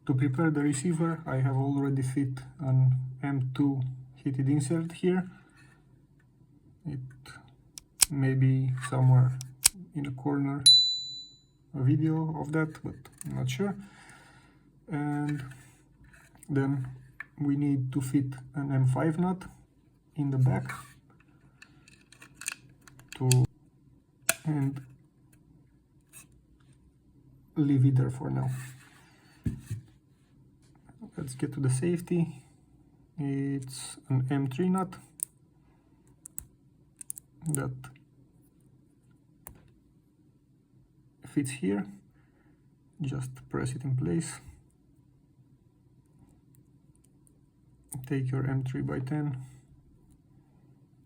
To prepare the receiver, I have already fit an M2 heated insert here. It may be somewhere in a corner, a video of that, but I'm not sure. And then we need to fit an M5 nut in the back and leave it there for now. Let's get to the safety. It's an M3 nut that fits here. Just press it in place. Take your M3x10,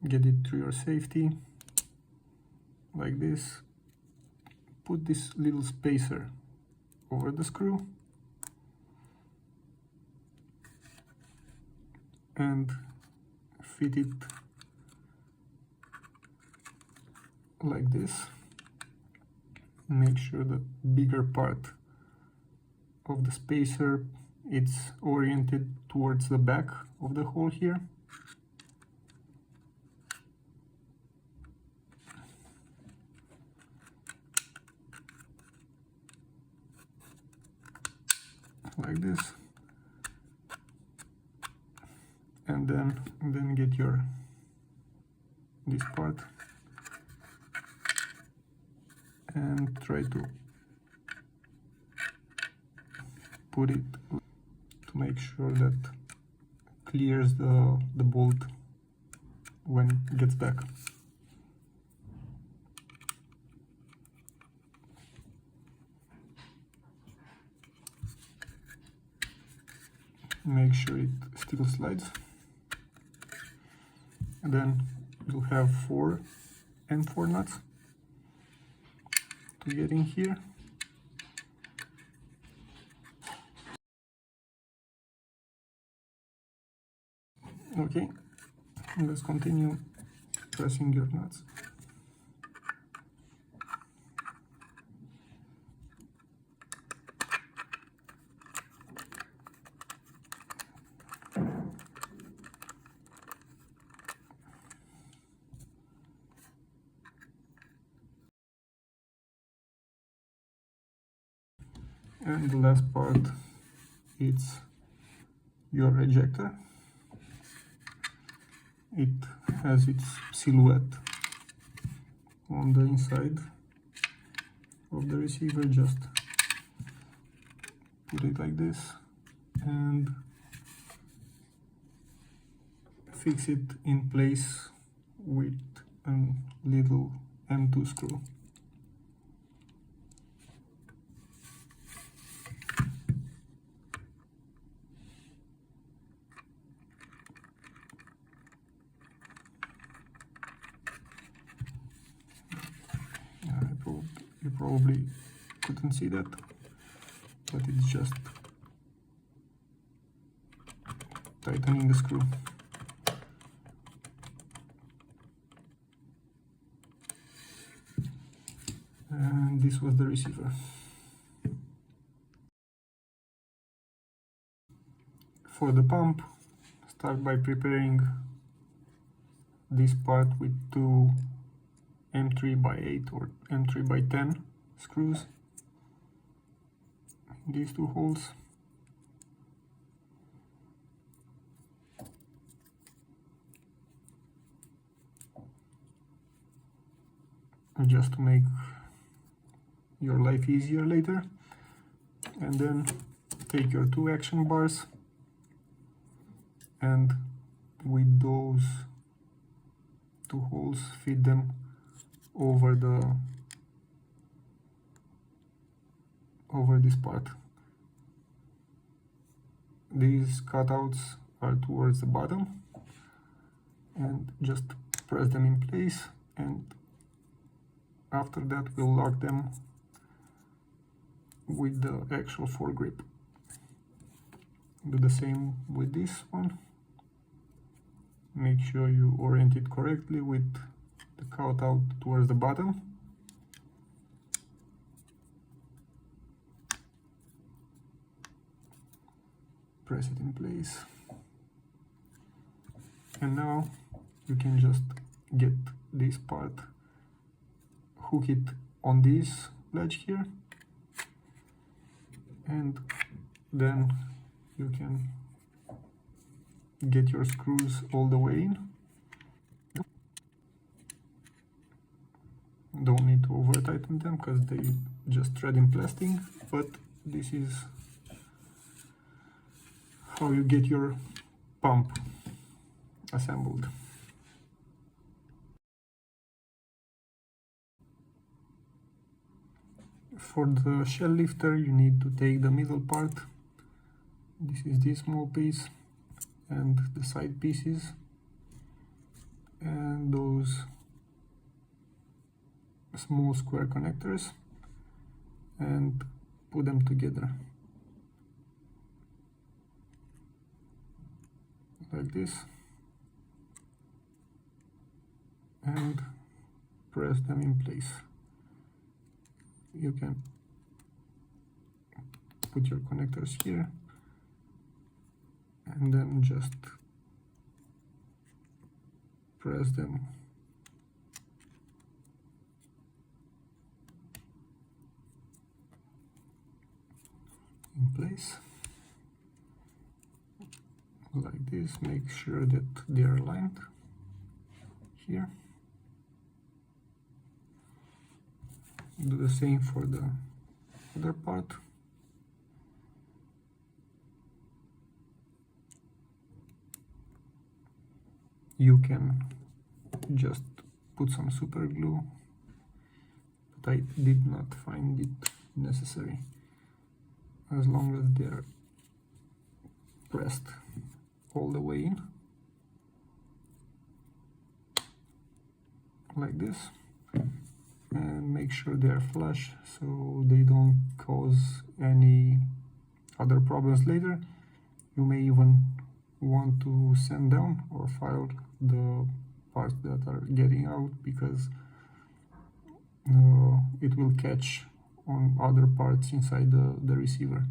get it to your safety like this. Put this little spacer over the screw and fit it like this. Make sure the bigger part of the spacer it's oriented towards the back of the hole here. Like this. And then get this part and try to put it to make sure that clears the bolt when it gets back. Make sure it still slides. And then you'll have 4 M4 nuts to get in here. Okay, let's continue pressing your nuts. And the last part, it's your ejector. It has its silhouette on the inside of the receiver. Just put it like this and fix it in place with a little M2 screw. You probably couldn't see that, but it's just tightening the screw. And this was the receiver. For the pump, start by preparing this part with 2 M3x8 or M3x10 screws in these 2 holes. Just to make your life easier later. And then take your 2 action bars and with those 2 holes fit them over this part. These cutouts are towards the bottom, and just press them in place, and after that we'll lock them with the actual foregrip. Do the same with this one. Make sure you orient it correctly with the cutout towards the bottom. press it in place. And now you can just get this part, hook it on this ledge here, and then you can get your screws all the way in. Don't need to over tighten them because they just thread in plastic, but this is how you get your pump assembled. For the shell lifter you need to take the middle part, this is this small piece, and the side pieces, and those small square connectors, and put them together like this, and press them in place. You can put your connectors here and then just press them in place like this. Make sure that they are aligned here. Do the same for the other part. You can just put some super glue, but I did not find it necessary, as long as they're pressed all the way in like this, and make sure they're flush so they don't cause any other problems later. You may even want to sand down or file the parts that are getting out, because it will catch on other parts inside the receiver.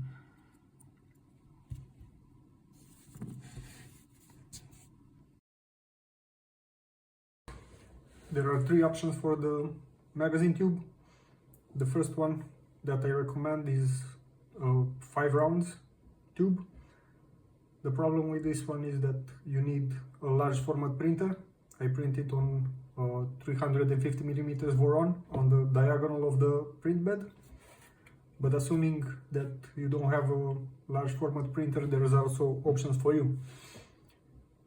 There are three options for the magazine tube. The first one that I recommend is a 5 rounds tube. The problem with this one is that you need a large format printer. I print it on 350mm Voron on the diagonal of the print bed. But assuming that you don't have a large format printer, there is also options for you.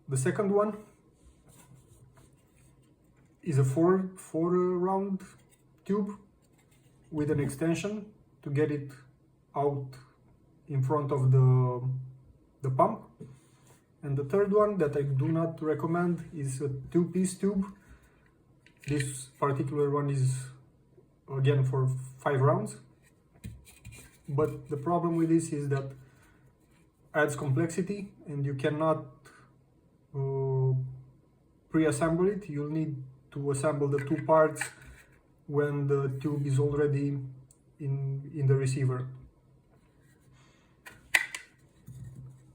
The second one is a 4 round tube with an extension to get it out in front of the pump. And the third one that I do not recommend is a 2-piece tube. This particular one is again for 5 rounds, but the problem with this is that adds complexity, and you cannot pre-assemble it. You'll need to assemble the two parts when the tube is already in the receiver.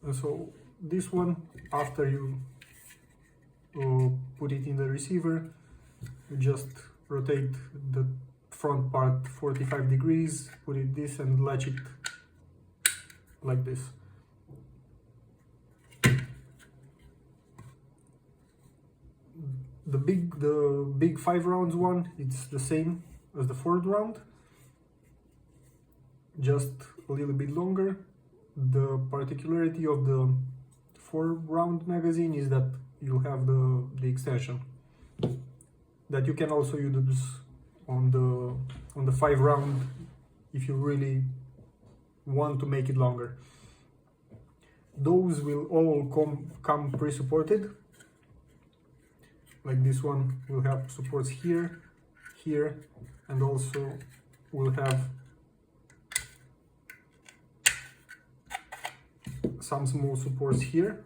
And so this one, after you put it in the receiver, you just rotate the front part 45 degrees, put it this, and latch it like this. The big 5 rounds one, it's the same as the 4th round, just a little bit longer. The particularity of the 4 round magazine is that you have the extension that you can also use on the 5 round if you really want to make it longer. Those will all come pre-supported. Like this one will have supports here, here, and also will have some small supports here,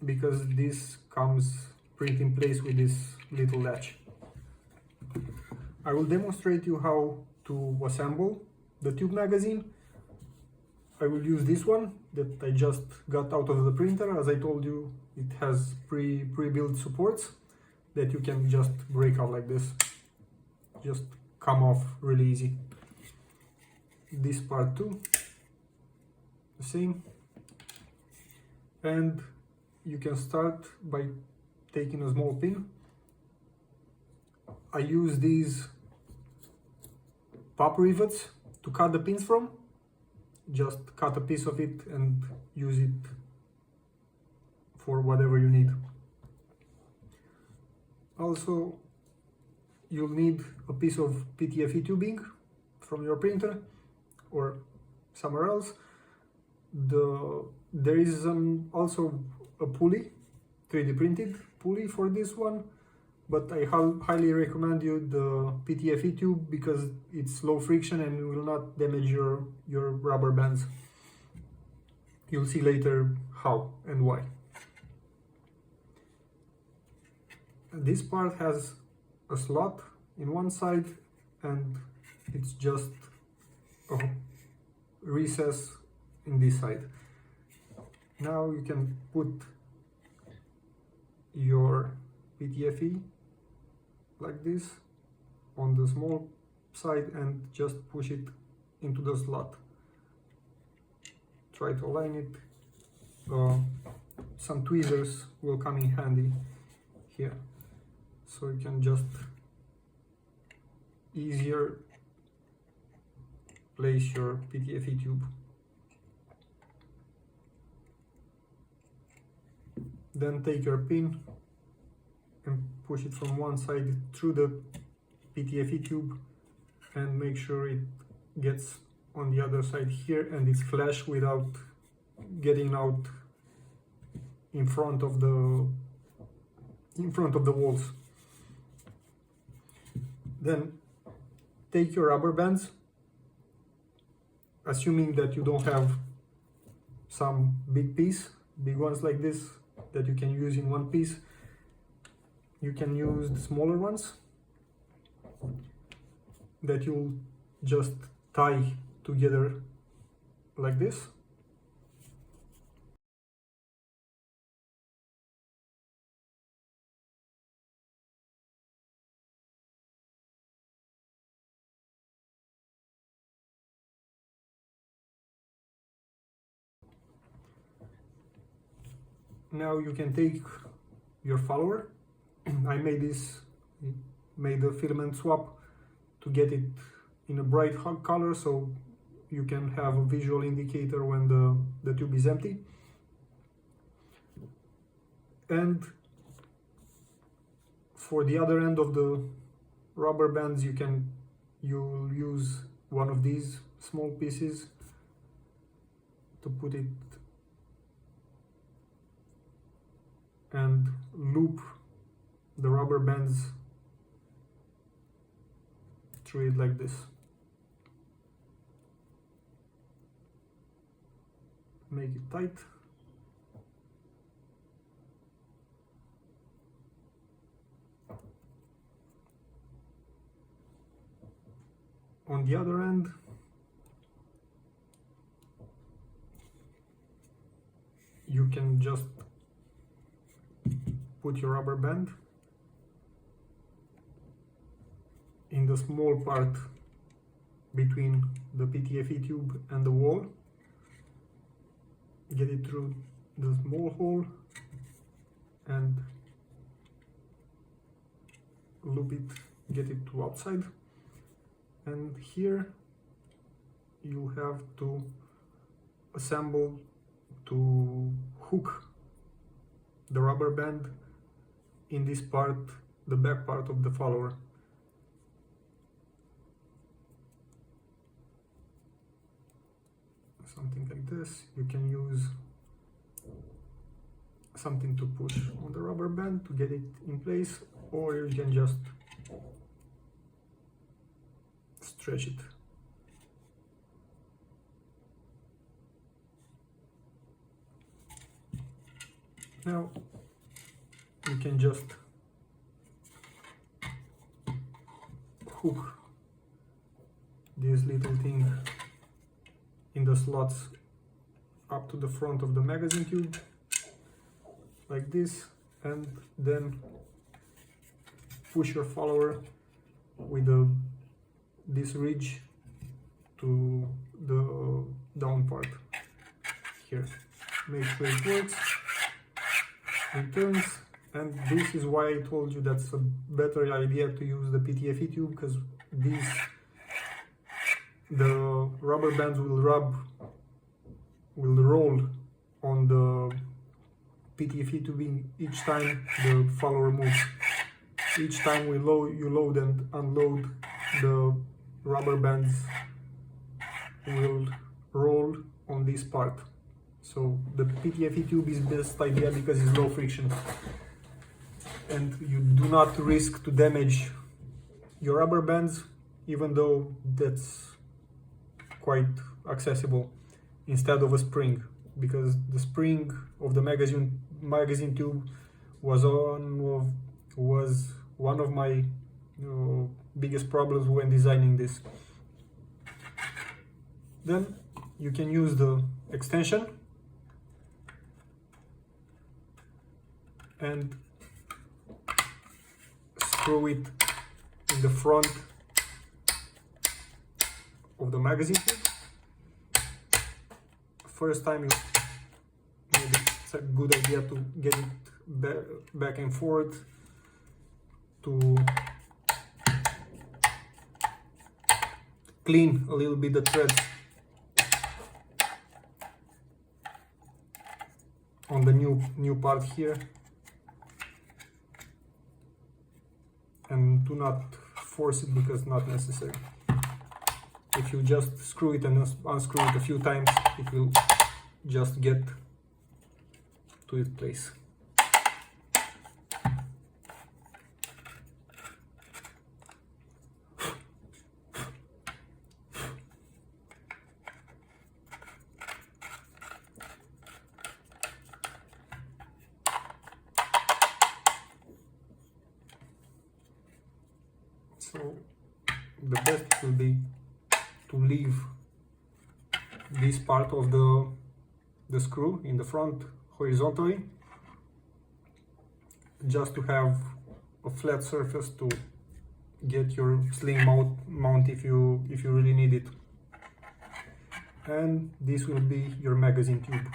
because this comes printed in place with this little latch. I will demonstrate you how to assemble the tube magazine. I will use this one that I just got out of the printer. As I told you, it has pre-built supports that you can just break out like this. Just come off really easy. This part too, the same. And you can start by taking a small pin. I use these pop rivets to cut the pins from. Just cut a piece of it and use it for whatever you need. Also, you'll need a piece of PTFE tubing from your printer or somewhere else. There is also a pulley, 3D printed pulley for this one, but I highly recommend you the PTFE tube because it's low friction and will not damage your rubber bands. You'll see later how and why. This part has a slot in one side and it's just a recess in this side. Now you can put your PTFE like this on the small side and just push it into the slot. Try to align it. Some tweezers will come in handy here, so you can just easier place your PTFE tube. Then take your pin and push it from one side through the PTFE tube and make sure it gets on the other side here and it's flush without getting out in front of the walls. Then take your rubber bands, assuming that you don't have some big ones like this that you can use in one piece. You can use the smaller ones that you'll just tie together like this. Now you can take your follower. I made the filament swap to get it in a bright color so you can have a visual indicator when the tube is empty. And for the other end of the rubber bands, you'll use one of these small pieces to put it and loop the rubber bands through it like this. Make it tight. On the other end, you can just put your rubber band in the small part between the PTFE tube and the wall. Get it through the small hole and loop it, get it to outside. And here you have to assemble to hook the rubber band in this part, the back part of the follower. Something like this. You can use something to push on the rubber band to get it in place, or you can just stretch it. Now you can just hook this little thing in the slots up to the front of the magazine tube like this, and then push your follower with this ridge to the down part here. Make sure it works, returns, and this is why I told you that's a better idea to use the PTFE tube, because the rubber bands will roll on the PTFE tubing each time the follower moves. Each time you load and unload, the rubber bands will roll on this part. So the PTFE tube is best idea because it's low friction, and you do not risk to damage your rubber bands, even though that's quite accessible, instead of a spring, because the spring of the magazine tube was one of my biggest problems when designing this. Then you can use the extension and screw it in the front of the magazine tube. First time, maybe it's a good idea to get it back and forth to clean a little bit the threads on the new part here, and do not force it because not necessary. If you just screw it and unscrew it a few times, it will just get to its place. So the best will be to leave this part of the screw in the front horizontally, just to have a flat surface to get your sling mount if you really need it. And this will be your magazine tube.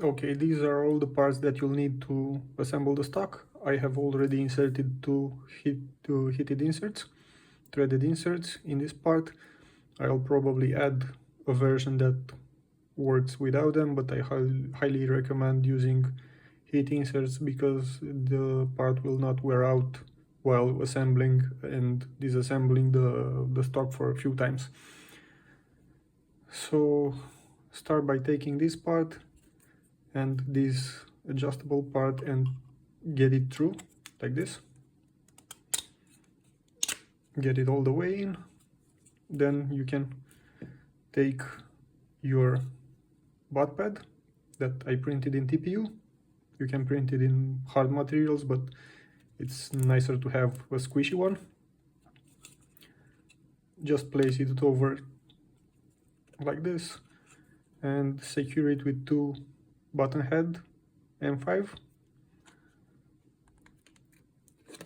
Okay, these are all the parts that you'll need to assemble the stock. I have already inserted two heated inserts, threaded inserts in this part. I'll probably add a version that works without them, but I highly recommend using heat inserts because the part will not wear out while assembling and disassembling the stock for a few times. So start by taking this part and this adjustable part and get it through like this. Get it all the way in. Then you can take your butt pad that I printed in TPU. You can print it in hard materials, but it's nicer to have a squishy one. Just place it over like this and secure it with two button head M5.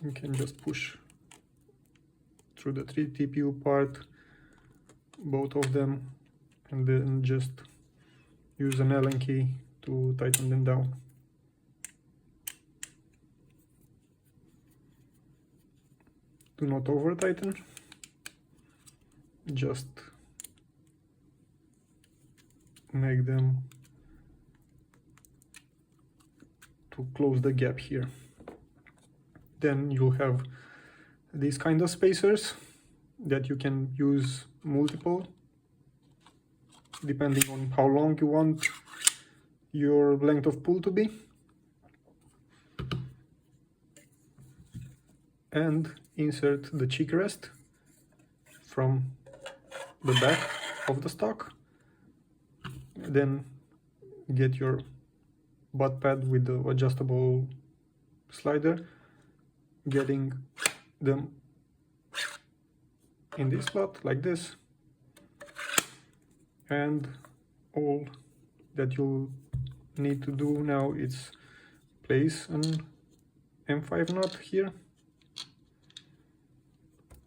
You can just push through the 3 TPU part, both of them, and then just use an Allen key to tighten them down. Do not over tighten, just make them to close the gap here. Then you'll have these kind of spacers that you can use multiple depending on how long you want your length of pull to be, and insert the cheek rest from the back of the stock. Then get your butt pad with the adjustable slider, getting them in this slot like this, And all that you'll need to do now is place an M5 nut here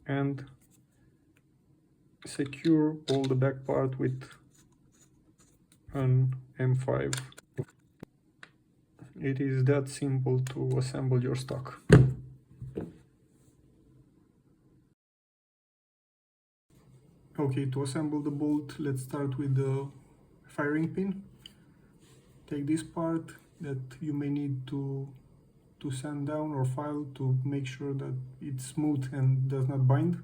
and secure all the back part with an M5. It is that simple to assemble your stock. Okay, to assemble the bolt, let's start with the firing pin. Take this part that you may need to sand down or file to make sure that it's smooth and does not bind,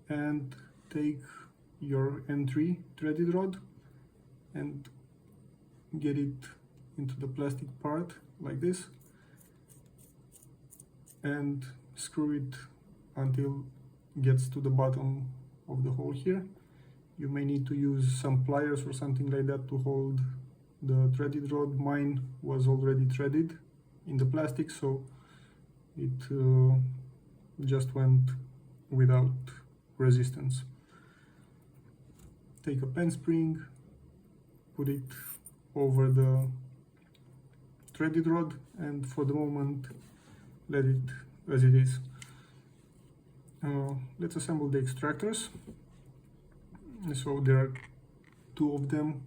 and take your N3 threaded rod and get it into the plastic part like this and screw it until it gets to the bottom of the hole here. You may need to use some pliers or something like that to hold the threaded rod. Mine was already threaded in the plastic, so it just went without resistance. Take a pen spring, put it over the threaded rod, and for the moment let it as it is. Let's assemble the extractors. So there are two of them.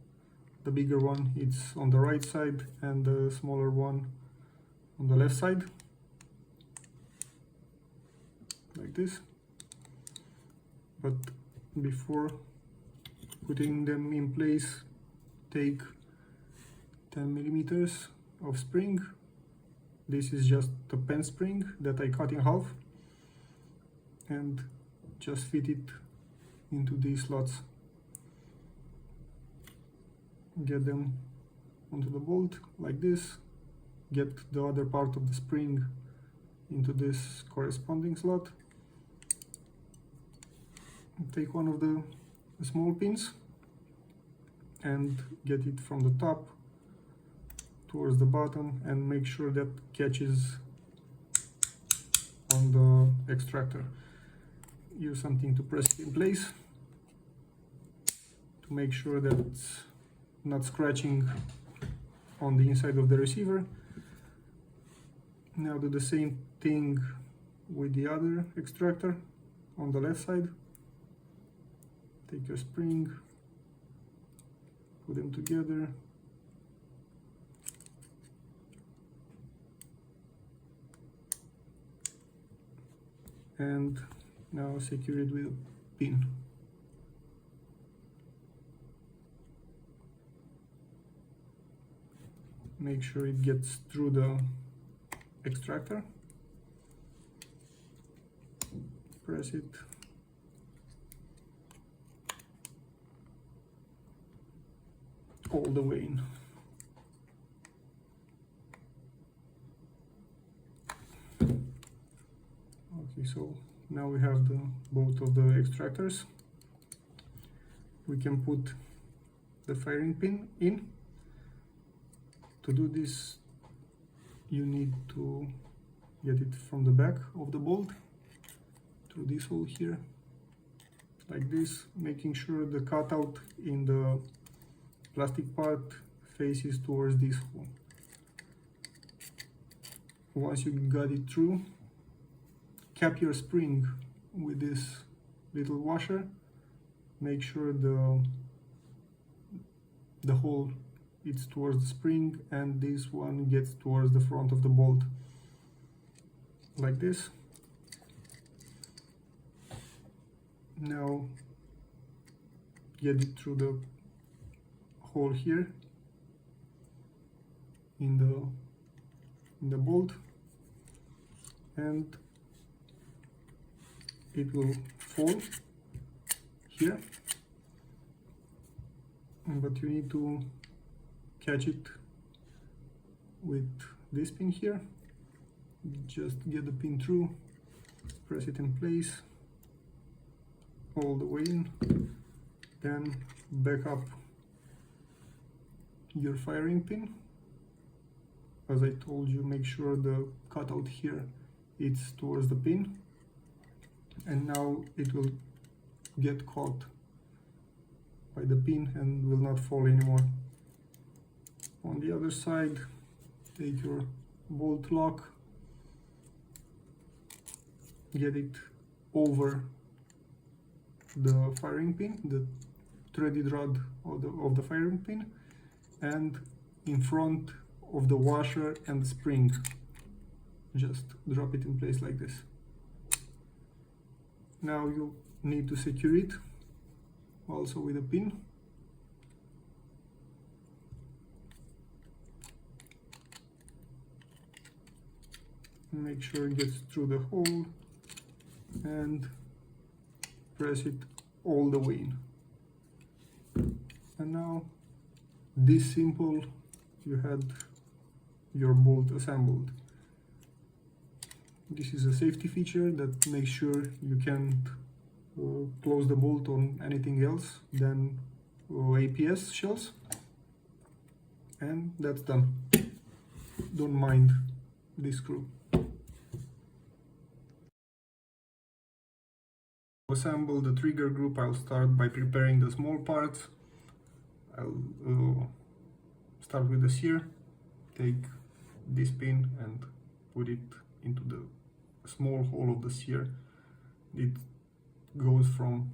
The bigger one is on the right side and the smaller one on the left side, like this. But before putting them in place, take 10 millimeters of spring. This is just the pen spring that I cut in half, and just fit it into these slots. Get them onto the bolt like this. Get the other part of the spring into this corresponding slot. Take one of the small pins and get it from the top towards the bottom, and make sure that catches on the extractor. Use something to press it in place to make sure that it's not scratching on the inside of the receiver. Now do the same thing with the other extractor on the left side. Take your spring, put them together, and now secure it with a pin. Make sure it gets through the extractor. Press it. All the way in. Okay, so now we have both of the extractors. We can put the firing pin in. To do this, you need to get it from the back of the bolt through this hole here, like this, making sure the cutout in the plastic part faces towards this hole. Once you got it through, cap your spring with this little washer. Make sure the hole it's towards the spring, and this one gets towards the front of the bolt, like this. Now get it through the hole here in the bolt, and it will fall here, but you need to catch it with this pin here. Just get the pin through, press it in place all the way in, then back up your firing pin. As I told you, make sure the cutout here is towards the pin, and now it will get caught by the pin and will not fall anymore. On the other side, take your bolt lock, get it over the firing pin, the threaded rod of the firing pin, and in front of the washer and the spring. Just drop it in place like this. Now you need to secure it also with a pin. Make sure it gets through the hole and press it all the way in. And now, this simple, you had your bolt assembled. This is a safety feature that makes sure you can't close the bolt on anything else than APS shells. And that's done. Don't mind this screw. To assemble the trigger group, I'll start by preparing the small parts. I'll start with the sear. Take this pin and put it into the small hole of the sear. It goes from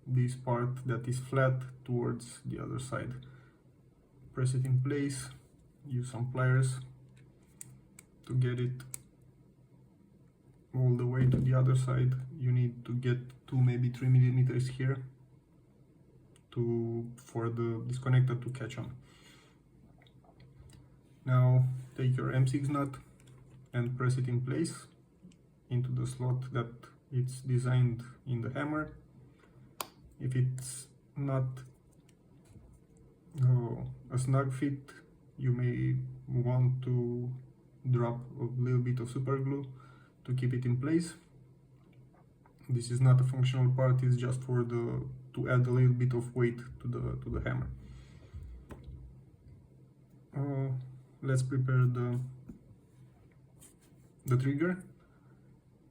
this part that is flat towards the other side. Press it in place, use some pliers to get it all the way to the other side. You need to get 2, maybe 3 millimeters here for the disconnector to catch on. Now take your M6 nut and press it in place into the slot that it's designed in the hammer. If it's not a snug fit, you may want to drop a little bit of super glue to keep it in place. This is not a functional part, it's just for to add a little bit of weight to the hammer. Let's prepare the trigger,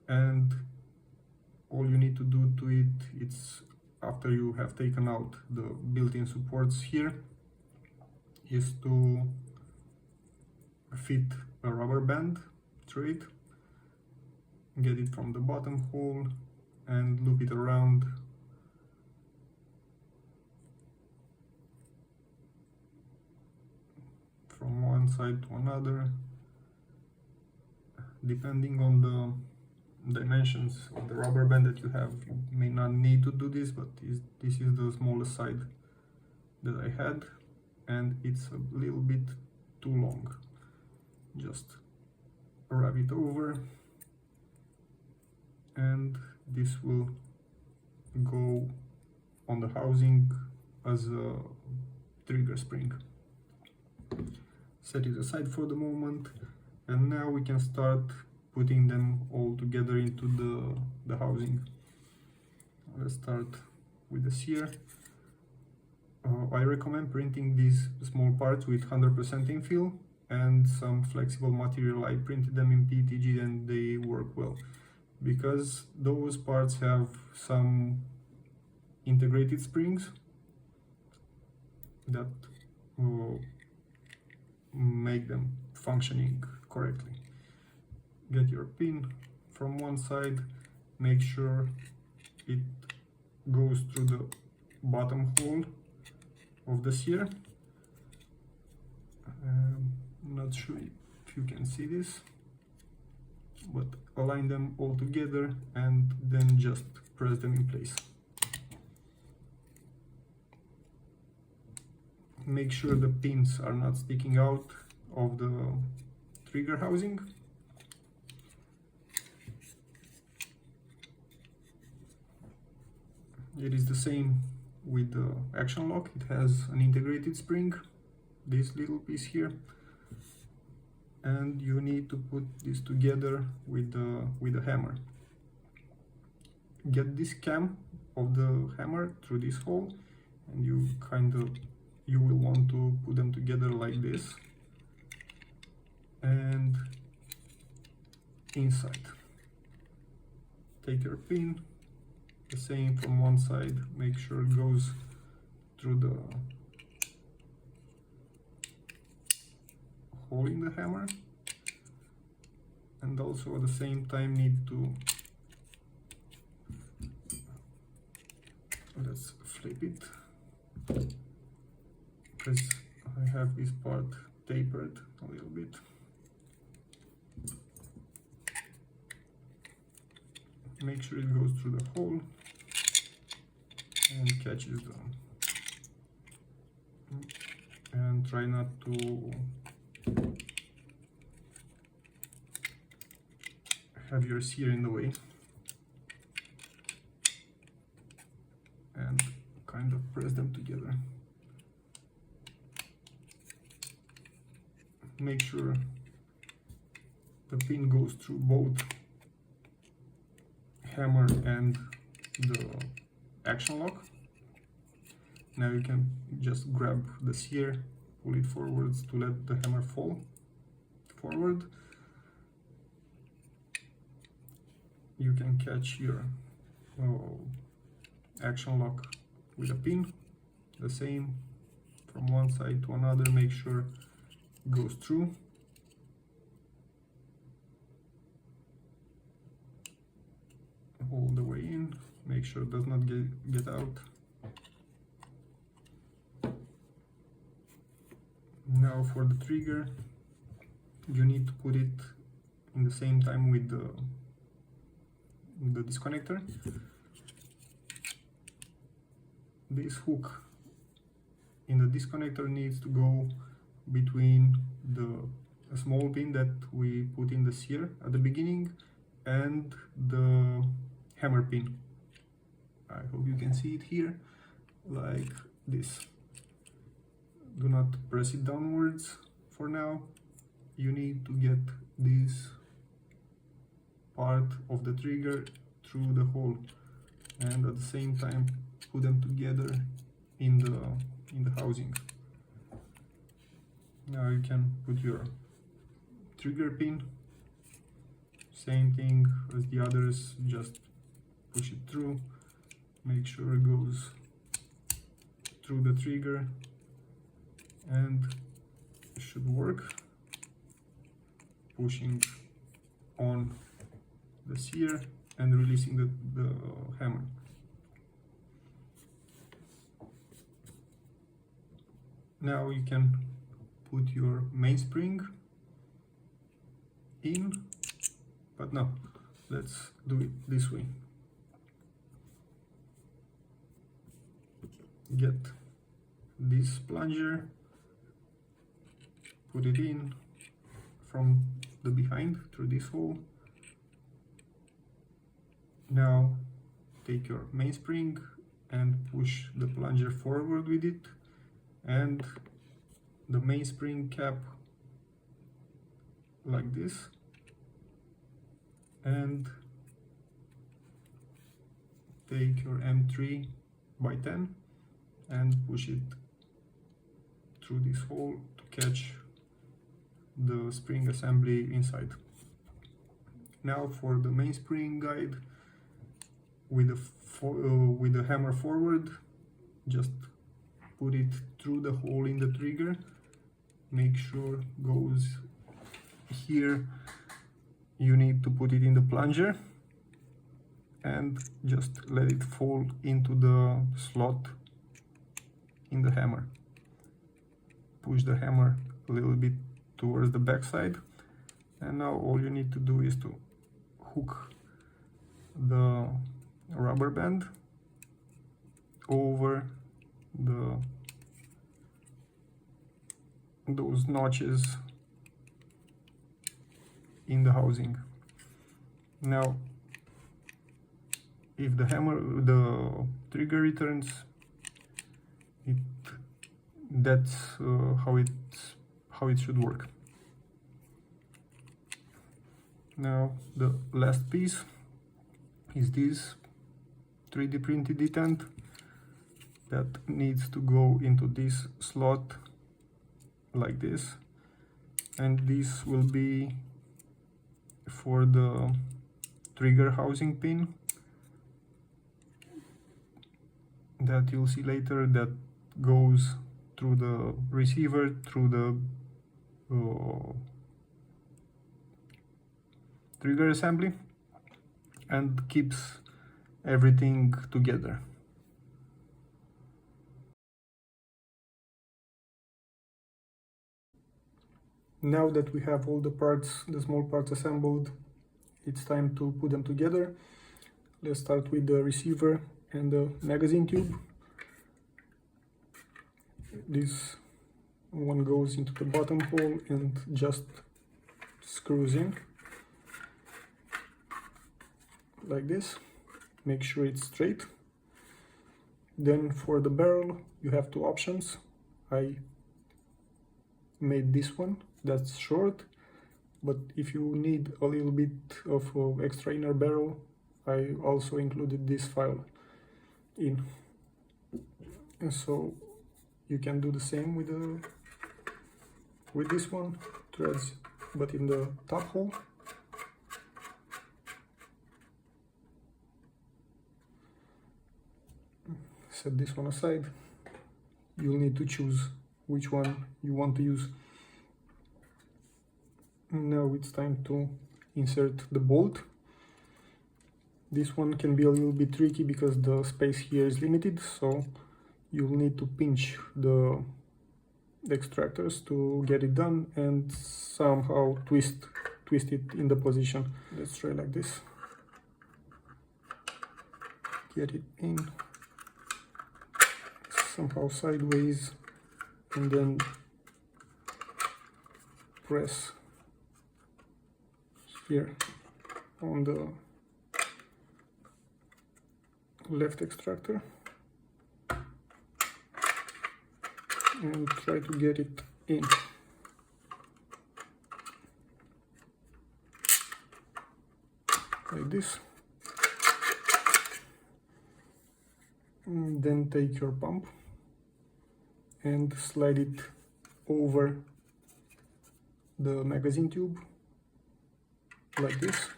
and all you need to do to it, it's after you have taken out the built-in supports here, is to fit a rubber band through it, get it from the bottom hole and loop it around from one side to another. Depending on the dimensions of the rubber band that you have, you may not need to do this, but this is the smallest side that I had, and it's a little bit too long. Just wrap it over, and this will go on the housing as a trigger spring. Set it aside for the moment, and now we can start putting them all together into the housing. Let's start with the sear. I recommend printing these small parts with 100% infill and some flexible material. I printed them in PETG and they work well, because those parts have some integrated springs that make them functioning correctly. Get your pin from one side, make sure it goes through the bottom hole of the sear. Not sure if you can see this, but align them all together and then just press them in place. Make sure the pins are not sticking out of the trigger housing. It is the same with the action lock. It has an integrated spring, this little piece here, and you need to put this together with the hammer. Get this cam of the hammer through this hole, and you will want to put them together like this, and inside. Take your pin, the same from one side, make sure it goes through the hole in the hammer, and also at the same time need to, let's flip it, because I have this part tapered a little bit. Make sure it goes through the hole and catches them, and try not to have your sear in the way, and kind of press them together. Make sure the pin goes through both hammer and the action lock. Now you can just grab the sear, pull it forwards to let the hammer fall forward. You can catch your action lock with a pin, the same from one side to another. Make sure it goes through. All the way in, make sure it does not get out. Now for the trigger, you need to put it in the same time with the disconnector. This hook in the disconnector needs to go between the small pin that we put in the sear at the beginning and the hammer pin. I hope you can see it here, like this. Do not press it downwards for now. You need to get this part of the trigger through the hole, and at the same time put them together in the housing. Now you can put your trigger pin, same thing as the others, just push it through, make sure it goes through the trigger, and it should work. Pushing on the sear and releasing the hammer. Now you can put your mainspring in, but no, let's do it this way. Get this plunger, put it in from the behind through this hole. Now take your mainspring and push the plunger forward with it, and the mainspring cap like this, and take your M3 by 10 and push it through this hole to catch the spring assembly inside. Now for the mainspring guide, with the hammer forward, just put it through the hole in the trigger. Make sure it goes here. You need to put it in the plunger and just let it fall into the slot in the hammer. Push the hammer a little bit towards the back side, and now all you need to do is to hook the rubber band over those notches in the housing. Now if the trigger returns, that's how it should work. Now the last piece is this 3D printed detent that needs to go into this slot like this, and this will be for the trigger housing pin that you'll see later, that goes through the receiver, through the trigger assembly, and keeps everything together. Now that we have all the parts, the small parts assembled, it's time to put them together. Let's start with the receiver and the magazine tube. This one goes into the bottom hole and just screws in like this. Make sure it's straight. Then for the barrel you have two options. I made this one that's short, but if you need a little bit of extra inner barrel, I also included this file in, and so you can do the same with this one, threads but in the top hole. Set this one aside. You'll need to choose which one you want to use. Now it's time to insert the bolt. This one can be a little bit tricky because the space here is limited, so you'll need to pinch the extractors to get it done and somehow twist it in the position. Let's try like this. Get it in somehow sideways and then press here on the left extractor and try to get it in. Like this. And then take your pump and slide it over the magazine tube like this.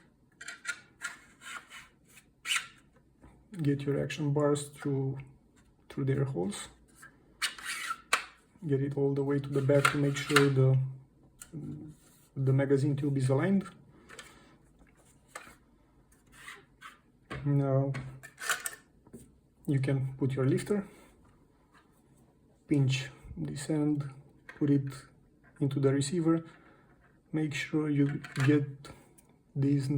Get your action bars through their holes. Get it all the way to the back to make sure the magazine tube is aligned. Now you can put your lifter, pinch this end, put it into the receiver. Make sure you get these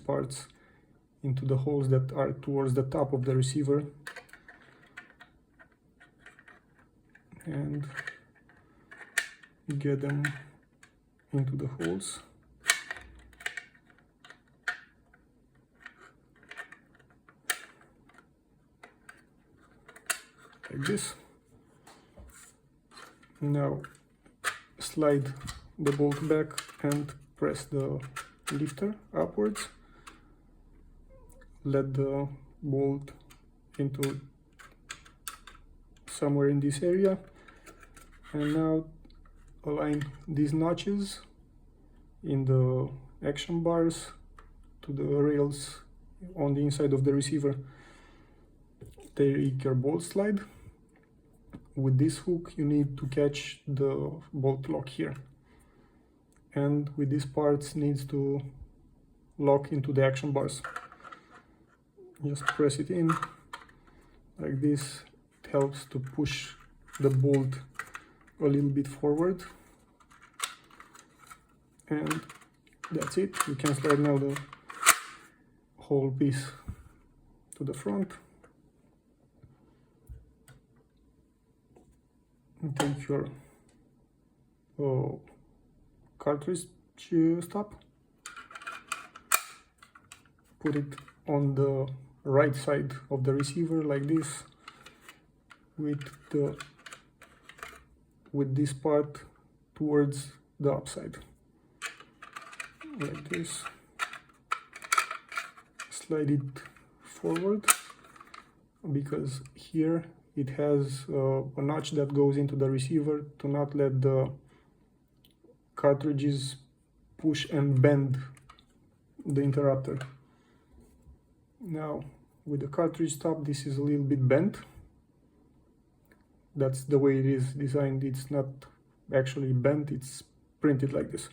parts into the holes that are towards the top of the receiver, and get them into the holes. Like this. Now slide the bolt back and press the lifter upwards. Let the bolt into somewhere in this area, and now align these notches in the action bars to the rails on the inside of the receiver. Take your bolt slide. With this hook you need to catch the bolt lock here, and with these parts needs to lock into the action bars. Just press it in like this. It helps to push the bolt a little bit forward, and that's it. You can slide now the whole piece to the front. And take your cartridge stop, put it on the right side of the receiver like this, with this part towards the upside like this. Slide it forward because here it has a notch that goes into the receiver to not let the cartridges push and bend the interrupter. Now with the cartridge top, this is a little bit bent. That's the way it is designed. It's not actually bent, it's printed like this.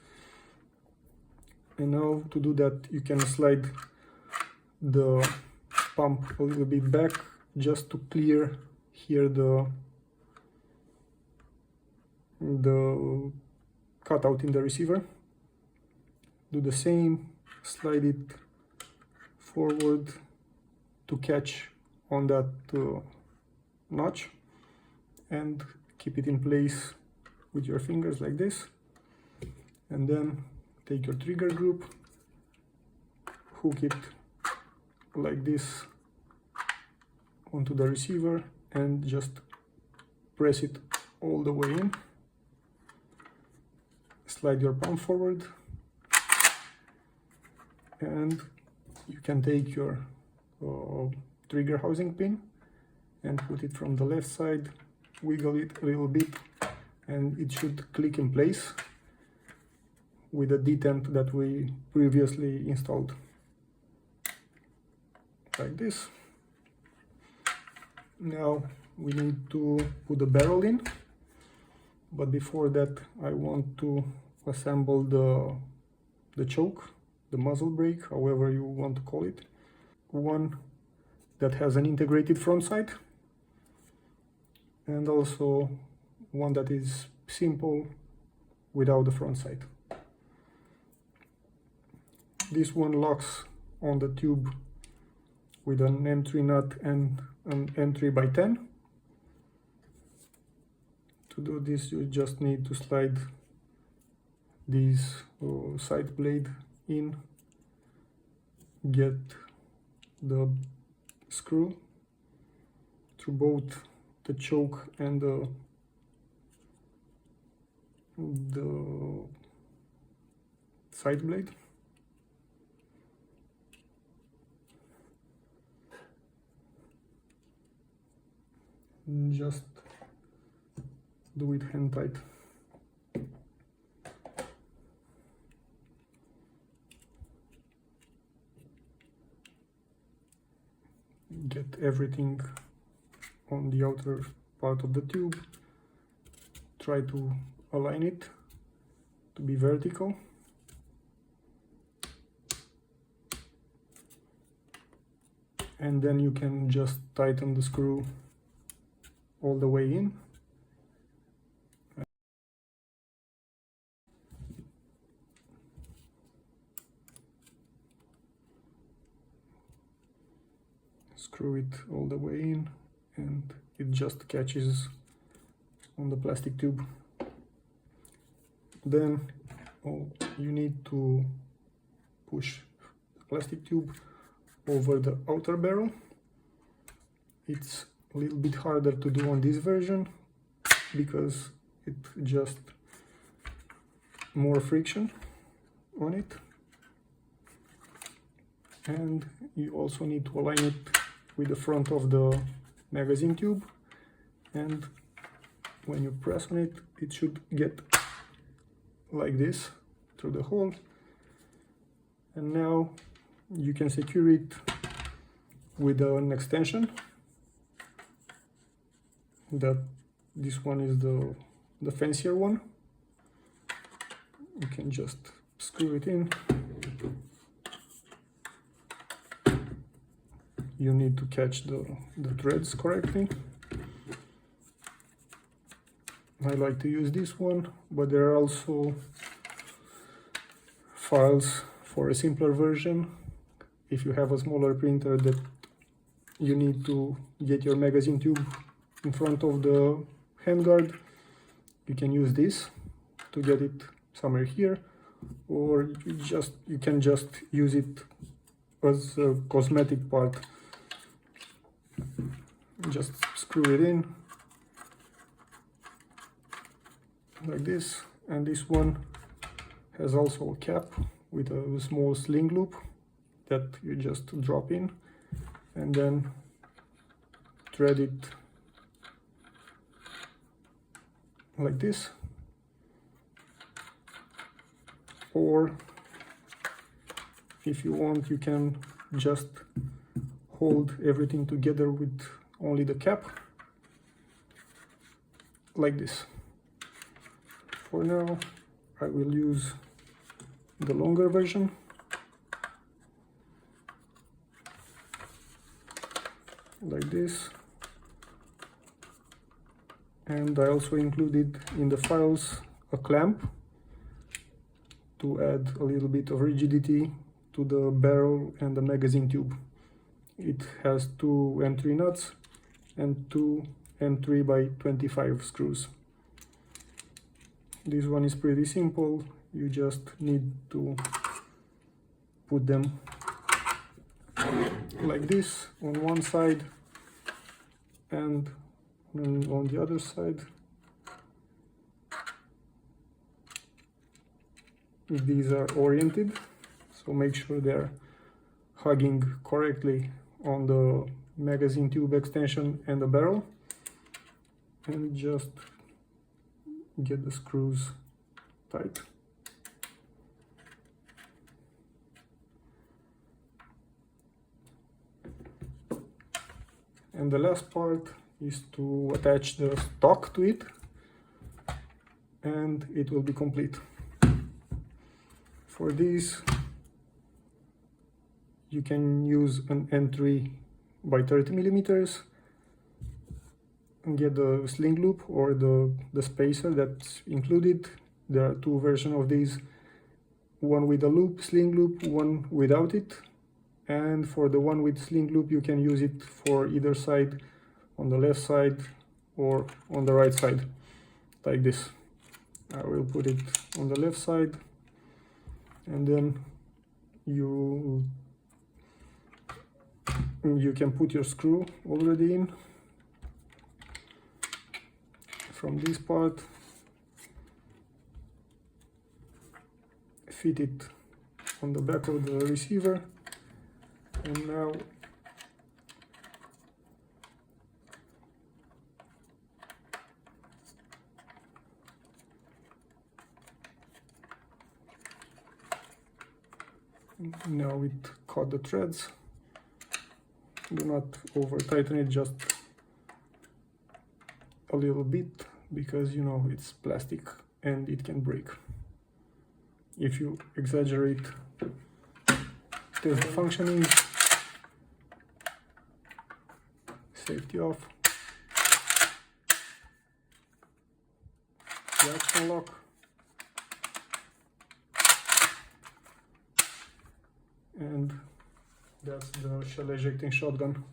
And now to do that, you can slide the pump a little bit back just to clear here the cutout in the receiver. Do the same, slide it forward to catch on that notch, and keep it in place with your fingers like this. And then take your trigger group, hook it like this onto the receiver, and just press it all the way in. Slide your pump forward, and you can take your trigger housing pin and put it from the left side, wiggle it a little bit, and it should click in place with the detent that we previously installed, like this. Now we need to put the barrel in, but before that I want to assemble the choke, the muzzle brake, however you want to call it. One that has an integrated front sight, and also one that is simple without the front sight. This one locks on the tube with an M3 nut and an M3x10. To do this, you just need to slide this side blade in, get the screw through both the choke and the side blade. Just do it hand tight. Get everything on the outer part of the tube. Try to align it to be vertical. And then you can just tighten the screw all the way in. Screw it all the way in, and it just catches on the plastic tube. Then you need to push the plastic tube over the outer barrel. It's a little bit harder to do on this version because it just more friction on it, and you also need to align it with the front of the magazine tube, and when you press on it, it should get like this through the hole. And now you can secure it with an extension. This one is the fancier one. You can just screw it in. You need to catch the threads correctly. I like to use this one, but there are also files for a simpler version. If you have a smaller printer that you need to get your magazine tube in front of the handguard, you can use this to get it somewhere here, or you can just use it as a cosmetic part. Just screw it in like this, and this one has also a cap with a small sling loop that you just drop in and then thread it like this. Or if you want, you can just hold everything together with only the cap, like this. For now, I will use the longer version. Like this. And I also included in the files a clamp to add a little bit of rigidity to the barrel and the magazine tube. It has 2 M3 nuts and 2 M3 by 25 screws. This one is pretty simple. You just need to put them like this on one side and on the other side. These are oriented, so make sure they're hugging correctly on the magazine tube extension and the barrel, and just get the screws tight. And the last part is to attach the stock to it, and it will be complete. For this, you can use an M3 by 30 millimeters and get the sling loop or the spacer that's included. There are 2 versions of these, one with a loop, sling loop, one without it. And for the one with sling loop, you can use it for either side, on the left side or on the right side, like this. I will put it on the left side, and then you can put your screw already in from this part, fit it on the back of the receiver, and now it caught the threads. Do not over tighten it, just a little bit, because you know it's plastic and it can break. If you exaggerate, test the functioning, safety off, the action lock, and that's the Shell Ejecting shotgun.